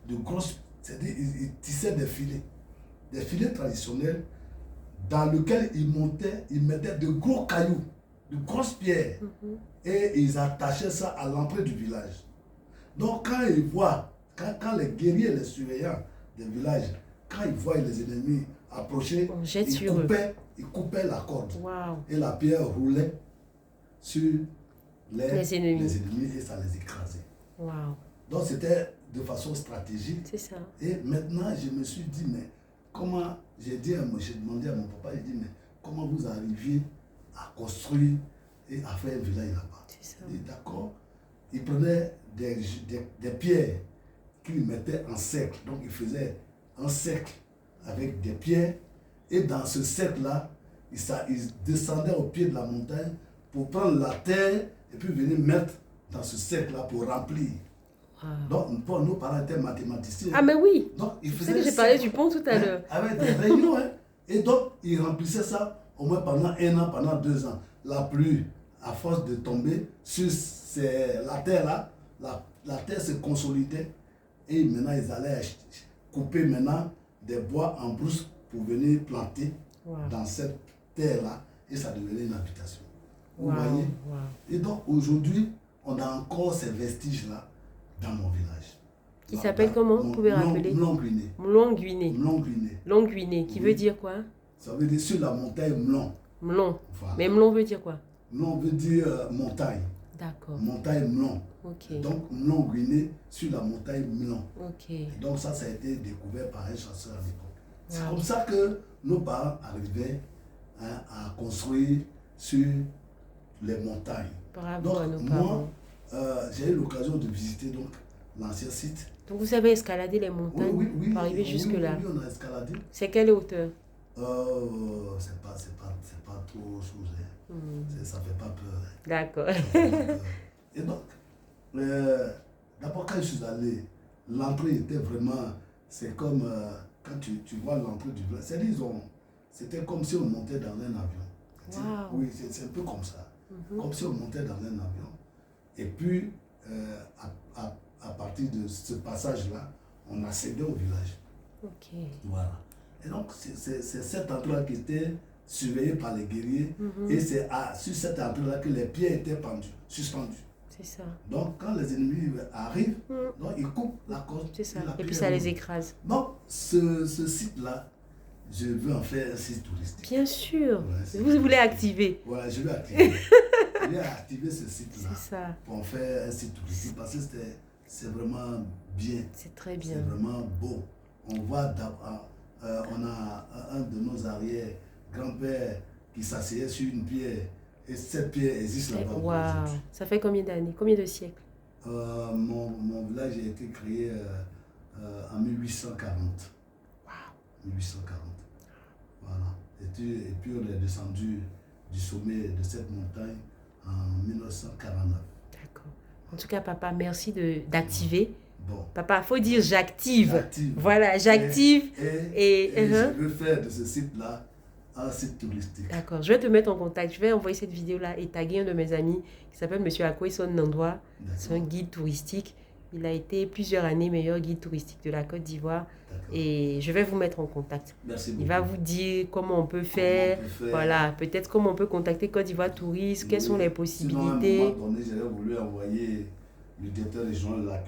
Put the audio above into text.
de grosses, c'est-à-dire ils tissaient des filets traditionnels dans lesquels ils mettaient de gros cailloux, de grosses pierres, et ils attachaient ça à l'entrée du village. Donc quand ils voient, quand les guerriers, les surveillants des villages, quand ils voient les ennemis approcher, ils coupaient la corde. Wow. Et la pierre roulait sur les ennemis et ça les écrasait. Wow. Donc c'était de façon stratégique. C'est ça. Et maintenant, je me suis dit, mais comment, j'ai demandé à mon papa, j'ai dit, mais comment vous arriviez à construire et à faire un village là-bas? C'est ça. Il dit, d'accord. Il prenait des pierres qu'il mettait en cercle. Donc il faisait un cercle avec des pierres. Et dans ce cercle-là, il descendait au pied de la montagne pour prendre la terre et puis venir mettre dans ce cercle-là pour remplir. Donc, pour nos parents étaient mathématiciens. Ah, mais oui. Donc, ils faisaient que j'ai parlé du pont tout à l'heure. Avec des réunions. Et donc, ils remplissaient ça au moins pendant 1 an, pendant 2 ans. La pluie, à force de tomber sur la terre-là, la terre se consolidait. Et maintenant, ils allaient couper maintenant des bois en brousse pour venir planter dans cette terre-là. Et ça devenait une habitation. Vous voyez? Et donc, aujourd'hui, on a encore ces vestiges-là dans mon village. Qui s'appelle comment? Vous pouvez rappeler? Mlonguiné, qui veut dire quoi? Ça veut dire sur la montagne Mlon. Mlon. Voilà. Mais Mlon veut dire quoi? Mlon veut dire montagne. D'accord. Montagne Mlon. Ok. Donc Mlonguiné sur la montagne Mlon. Ok. Et donc ça a été découvert par un chasseur à l'époque. C'est comme ça que nos parents arrivaient à construire sur les montagnes. Bravo donc, à nos parents. J'ai eu l'occasion de visiter donc l'ancien site. Donc vous avez escaladé les montagnes pour arriver jusque-là? Oui, on a escaladé. C'est quelle hauteur? C'est pas trop chose. Ça fait pas peur. D'accord. Et donc, d'abord quand je suis allé, l'entrée était vraiment, c'est comme quand tu vois l'entrée du village. C'était comme si on montait dans un avion. Wow. Oui, c'est un peu comme ça. Comme si on montait dans un avion. Et puis, à partir de ce passage-là, on accédait au village. Ok. Voilà. Et donc, c'est cet endroit qui était surveillé par les guerriers. Et c'est sur cet endroit-là que les pieds étaient suspendus. C'est ça. Donc, quand les ennemis arrivent, donc, ils coupent la corde. C'est ça. Et puis ça les écrase. Donc, ce site-là, je veux en faire un site touristique. Bien sûr. Vous voulez activer. Voilà, je veux activer. Je vais activer ce site-là pour en faire un site touristique parce que c'est vraiment bien. C'est très bien. C'est vraiment beau. On voit, on a un de nos arrière-grands-pères qui s'asseyait sur une pierre et cette pierre existe là-bas. Wow. Ça fait combien d'années? Combien de siècles? Mon village a été créé en 1840. Wow. 1840. Voilà. Et puis on est descendu du sommet de cette montagne en 1949. D'accord. En tout cas, papa, merci d'activer. Bon. Papa, il faut dire j'active. Voilà, j'active. Et je veux faire de ce site-là un site touristique. D'accord. Je vais te mettre en contact. Je vais envoyer cette vidéo-là et taguer un de mes amis qui s'appelle M. Akoison Nandois. C'est un guide touristique. Il a été plusieurs années meilleur guide touristique de la Côte d'Ivoire. Et je vais vous mettre en contact. Merci beaucoup. Il va vous dire comment on peut faire. Voilà, peut-être comment on peut contacter Côte d'Ivoire Tourisme, quelles sont les possibilités. Sinon, à un moment donné, j'avais voulu envoyer le directeur régional de la